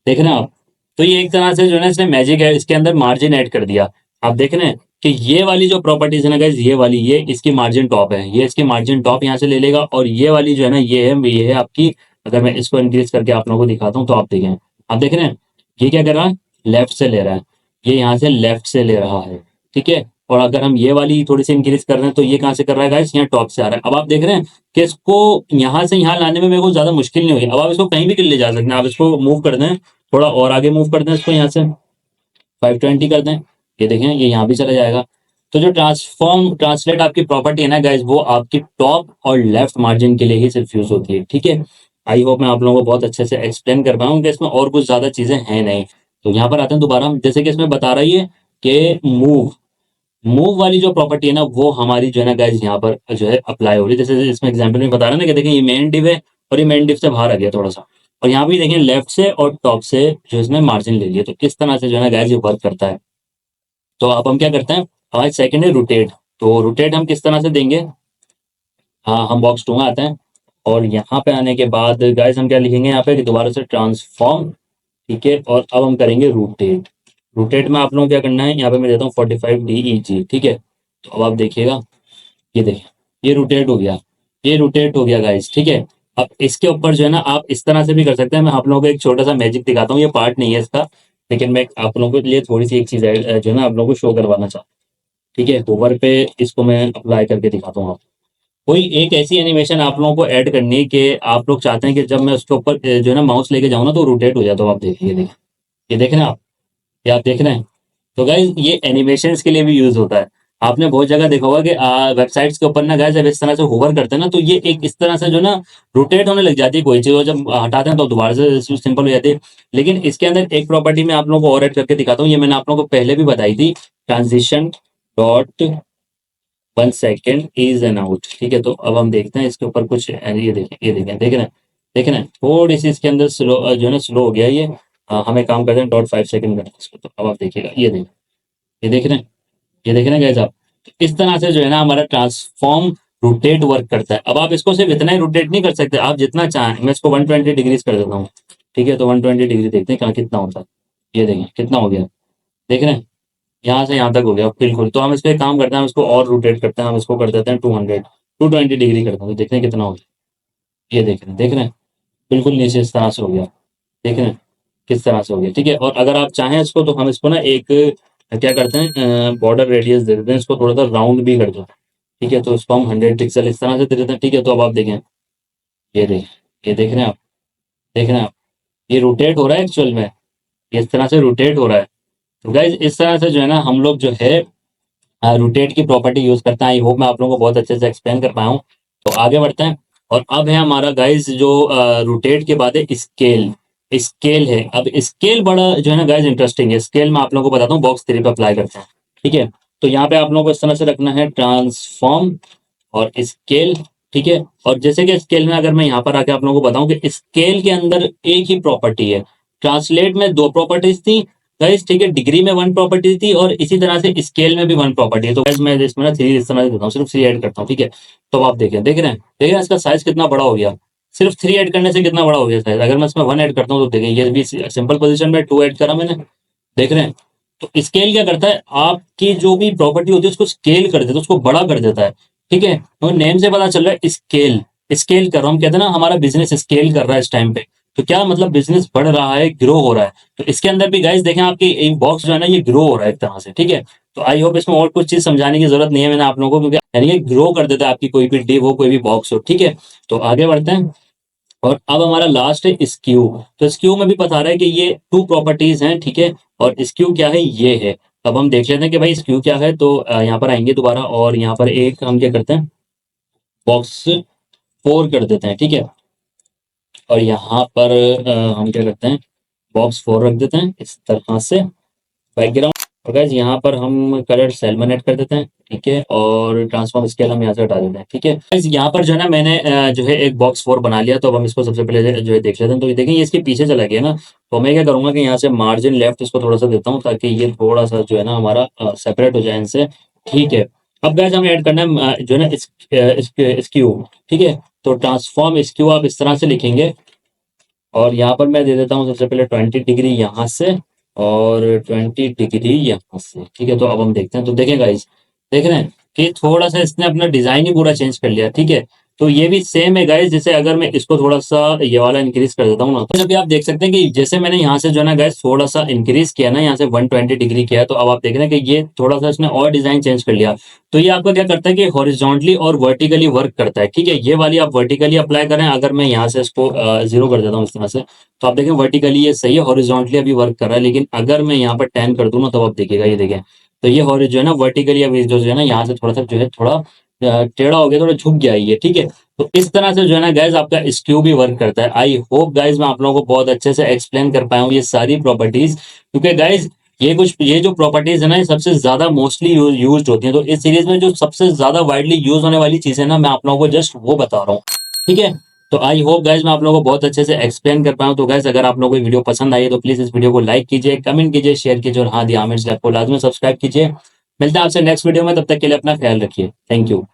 देख रहे हैं आप। तो ये एक तरह से जो है ना इसने मैजिक है, इसके अंदर मार्जिन ऐड कर दिया। आप देख रहे हैं कि ये वाली जो प्रॉपर्टीज है ना गाइस, ये वाली, ये इसकी मार्जिन टॉप है, ये इसकी मार्जिन टॉप यहाँ से ले लेगा, और ये वाली जो है ना ये है आपकी। अगर मैं इसको इंक्रीज करके आप लोगों को दिखाता हूँ तो आप देखें, आप देख रहे हैं ये क्या कर रहा है, लेफ्ट से ले रहा है, ये यहाँ से लेफ्ट से ले रहा है, ठीक है। और अगर हम ये वाली थोड़ी सी इंक्रीज कर रहे हैं तो ये कहाँ से कर रहा है गाइस, यहाँ टॉप से आ रहा है। अब आप देख रहे हैं कि इसको यहाँ से यहाँ लाने में मेरे को ज्यादा मुश्किल नहीं होगी। अब आप इसको कहीं भी ले जा सकते हैं, आप इसको मूव कर दें, थोड़ा और आगे मूव कर दें इसको, यहाँ से 520 कर दें, ये देखें ये यहाँ भी चला जाएगा। तो जो ट्रांसफॉर्म ट्रांसलेट आपकी प्रॉपर्टी है ना गाइज, वो आपकी टॉप और लेफ्ट मार्जिन के लिए ही सिर्फ यूज होती है, ठीक है। आई होप मैं आप लोगों को बहुत अच्छे से एक्सप्लेन कर पाऊँ कि इसमें और कुछ ज्यादा चीजें हैं नहीं। तो यहाँ पर आते हैं दोबारा हम, जैसे कि इसमें बता रही है कि मूव मूव वाली जो प्रॉपर्टी है ना वो हमारी जो है ना गाइज यहाँ पर जो है अप्लाई हो रही है। जैसे इसमें एग्जाम्पल में बता रहा है ना कि देखें ये मेन डिव है और ये मेन डिव से बाहर आ गया थोड़ा सा, और यहाँ भी देखें लेफ्ट से और टॉप से जो इसने मार्जिन ले लिया। तो किस तरह से जो है ना गाइज ये वर्क करता है। तो अब हम क्या करते हैं, हमारे सेकंड है रोटेट। तो रोटेट हम किस तरह से देंगे, हाँ हम बॉक्स 2 में आते हैं, और यहाँ पे आने के बाद गाइज हम क्या लिखेंगे यहाँ पे कि दोबारा से ट्रांसफॉर्म, ठीक है। और अब हम करेंगे रोटेट। रोटेट में आप लोगों को क्या करना है, यहाँ पे मैं देता हूँ 45 DEG, ठीक है। तो अब आप देखिएगा, ये देखिए ये रोटेट हो गया, ये रोटेट हो गया गाइस, ठीक है। अब इसके ऊपर जो है ना आप इस तरह से भी कर सकते हैं। मैं आप लोगों को एक छोटा सा मैजिक दिखाता हूँ, ये पार्ट नहीं है इसका, लेकिन मैं आप लोगों के लिए थोड़ी सी एक चीज जो है ना आप लोगों को शो करवाना चाहता हूँ, ठीक है। होवर पे इसको मैं अप्लाई करके दिखाता हूँ। आप कोई एक ऐसी एनिमेशन आप लोगों को ऐड करनी है कि आप लोग चाहते हैं कि जब मैं उसके ऊपर जो है ना माउस लेके जाऊँ ना तो रोटेट हो जाए। तो आप देखिए, ये देख रहे हैं आप, ये आप देख रहे हैं। तो गाइज ये एनिमेशंस के लिए भी यूज होता है। आपने बहुत जगह देखा होगा कि वेबसाइट्स के ऊपर ना गाइज जब इस तरह से होवर करते हैं ना तो ये एक इस तरह से जो ना रोटेट होने लग जाती है कोई चीज, और जब हटाते हैं तो दोबारा से सिंपल हो जाती है। लेकिन इसके अंदर एक प्रॉपर्टी मैं आप लोगों को और ऐड करके दिखाता हूँ, ये मैंने आप लोगों को पहले भी बताई थी, transition dot 1 second is an out, ठीक है। तो अब हम देखते हैं इसके ऊपर कुछ, ये देखें, ये देखें, देख रहे हैं थोड़ी सी इसके अंदर स्लो जो है ना स्लो हो गया ये। हमें काम करते हैं .5 सेकेंड करना है इसको। तो अब आप देखिएगा, ये देख रहे हैं, ये देख रहे हैं गाइस आप। तो इस तरह से जो है ना हमारा ट्रांसफॉर्म रोटेट वर्क करता है। अब आप इसको सिर्फ इतना ही रोटेट नहीं कर सकते, आप जितना चाहें। मैं इसको 120 डिग्रीज कर देता हूँ, ठीक है। तो 120 डिग्री देखते हैं कहाँ कितना होता है, ये देखें कितना हो गया, देख रहे हैं यहाँ से यहाँ तक हो गया बिल्कुल। तो हम इस पर काम करते हैं, हम इसको और रोटेट करते हैं, हम इसको कर देते हैं 220 डिग्री करते हैं, तो देखते हैं कितना हो गया। ये देख रहे हैं बिल्कुल नीचे इस तरह से हो गया, देख रहे हैं किस तरह से हो गया, ठीक है। और अगर आप चाहें इसको तो हम इसको ना एक क्या करते हैं, बॉर्डर रेडियस दे देते हैं, इसको थोड़ा सा राउंड भी कर देते हैं, ठीक है। तो इसको हम 100 पिक्सल इस तरह से दे देते हैं, ठीक है। तो अब आप देखें, ये देख ये देख रहे हैं आप, देख रहे हैं आप, ये रोटेट हो रहा है एक्चुअल में, ये इस तरह से रोटेट हो रहा है। तो गाइज इस तरह से जो है ना हम लोग जो है रोटेट की प्रॉपर्टी यूज करते हैं। आई होप मैं आप लोगों को बहुत अच्छे से एक्सप्लेन कर पाया हूँ। तो आगे बढ़ते हैं, और अब है हमारा गाइज जो रोटेट के बाद है स्केल। स्केल है, अब स्केल बड़ा जो है ना गाइज इंटरेस्टिंग है। स्केल में आप लोगों को बताता हूँ, बॉक्स 3 पे अप्लाई करते हैं, ठीक है। तो यहाँ पे आप लोगों को इस तरह से रखना है ट्रांसफॉर्म और स्केल, ठीक है। और जैसे कि स्केल में अगर मैं यहाँ पर आके आप लोगों को बताऊं कि स्केल के अंदर एक ही प्रॉपर्टी है, ट्रांसलेट में 2 प्रॉपर्टीज थी गाइस, ठीक है। डिग्री में 1 प्रॉपर्टी थी, और इसी तरह से स्केल में भी 1 प्रॉपर्टी है। तो गाइस मैं इसमें ना 3 इस तरह से देता हूँ, सिर्फ 3 ऐड करता हूँ, ठीक है। तो आप देखें, देख रहे हैं इसका साइज कितना बड़ा हो गया, सिर्फ 3 ऐड करने से कितना बड़ा हो गया साइज। अगर मैं इसमें 1 ऐड करता हूँ तो देखें ये भी सिंपल पोजीशन में 2 ऐड करा मैंने, देख रहे हैं। तो स्केल क्या करता है, आपकी जो भी प्रॉपर्टी होती है उसको स्केल कर देता है, उसको बड़ा कर देता है, ठीक है। तो नेम से पता चल रहा है स्केल, स्केल कर रहा हूँ। हम कहते हैं ना हमारा बिजनेस स्केल कर रहा है इस टाइम पे, तो क्या मतलब बिजनेस बढ़ रहा है, ग्रो हो रहा है। तो इसके अंदर भी गाइस देखें आपकी एक बॉक्स जो है ना ये ग्रो हो रहा है एक तरह से, ठीक है। तो आई होप इसमें और कुछ चीज समझाने की जरूरत नहीं है मैंने आप लोगों को, क्योंकि यानी ये ग्रो कर देता है आपकी कोई भी डिव हो, कोई भी बॉक्स हो, ठीक है। तो आगे बढ़ते हैं, और अब हमारा लास्ट है स्क्यू। तो स्क्यू में भी बता रहा है कि ये टू प्रॉपर्टीज हैं, ठीक है, और स्क्यू क्या है ये है। अब हम देख लेते हैं कि भाई स्क्यू क्या है। तो यहाँ पर आएंगे दोबारा और यहाँ पर एक हम क्या करते हैं, बॉक्स 4 कर देते हैं, ठीक है। और यहाँ पर हम क्या करते हैं, बॉक्स 4 रख देते हैं इस तरह से बैकग्राउंड। और गाइस यहाँ पर हम कलर सेलमनेट कर देते हैं, ठीक है, और ट्रांसफॉर्म स्केल हम यहाँ से हटा देते हैं, ठीक है। गाइस यहाँ पर जो है ना मैंने जो है एक बॉक्स 4 बना लिया। तो अब हम इसको सबसे पहले जो है देख लेते हैं। तो ये देखें ये इसके पीछे चला गया ना, तो मैं क्या करूंगा कि यहाँ से मार्जिन लेफ्ट इसको थोड़ा सा देता हूँ ताकि ये थोड़ा सा जो है ना हमारा सेपरेट हो जाए इनसे, ठीक है। अब गाइस हमें ऐड करना है जो है ना स्क्यू, ठीक है। तो ट्रांसफॉर्म स्क्यू आप इस तरह से लिखेंगे और यहाँ पर मैं दे देता हूँ सबसे पहले 20 डिग्री यहाँ से और 20 डिग्री यहाँ से, ठीक है। तो अब हम देखते हैं। तो देखें गाइस, देख रहे हैं कि थोड़ा सा इसने अपना डिजाइन ही पूरा चेंज कर लिया, ठीक है। तो ये भी सेम है गाइस, जैसे अगर मैं इसको थोड़ा सा ये वाला इंक्रीज कर देता हूँ ना, तो अभी आप देख सकते हैं कि जैसे मैंने यहाँ से जो है ना गाइस थोड़ा सा इंक्रीज किया ना, यहाँ से 120 डिग्री किया, तो अब आप देख रहे हैं कि ये थोड़ा सा इसने और डिजाइन चेंज कर लिया। तो ये आपका क्या करता है कि हॉरिजॉन्टली और वर्टिकली वर्क करता है, ठीक है। ये वाली आप वर्टिकली अप्लाई करें, अगर मैं यहाँ से इसको 0 कर देता हूँ इस तरह से, तो आप देखें वर्टिकली ये सही है, हॉरिजॉन्टली अभी वर्क कर रहा है। लेकिन अगर मैं यहाँ पर 10 कर दूं ना, तो आप देखिएगा, ये देखें, तो ये हॉरिजॉन्टली जो है ना वर्टिकली अभी जो है ना यहाँ से थोड़ा सा जो है थोड़ा टेढ़ा हो गया, थोड़ा झुक गया ये, ठीक है। तो इस तरह से जो है ना गाइज आपका स्क्यू भी वर्क करता है। आई होप गाइज मैं आप लोगों को बहुत अच्छे से एक्सप्लेन कर पाया हूँ ये सारी प्रॉपर्टीज, क्योंकि गाइज ये जो प्रॉपर्टीज है ना ये सबसे ज्यादा मोस्टली यूज होती है। तो इस सीरीज में जो सबसे ज्यादा वाइडली यूज होने वाली चीज है ना, मैं आप लोगों को जस्ट वो बता रहा हूँ, ठीक है। तो आई होप गाइज मैं आप लोगों को बहुत अच्छे से एक्सप्लेन कर पाया हूँ। तो गाइज अगर आप लोगों को वीडियो पसंद आई है तो प्लीज इस वीडियो को लाइक कीजिए, कमेंट कीजिए, शेयर कीजिए और हाँ दी आमिर को लाजमी सब्सक्राइब कीजिए। मिलते हैं आपसे नेक्स्ट वीडियो में, तब तक के लिए अपना ख्याल रखिए। Thank you.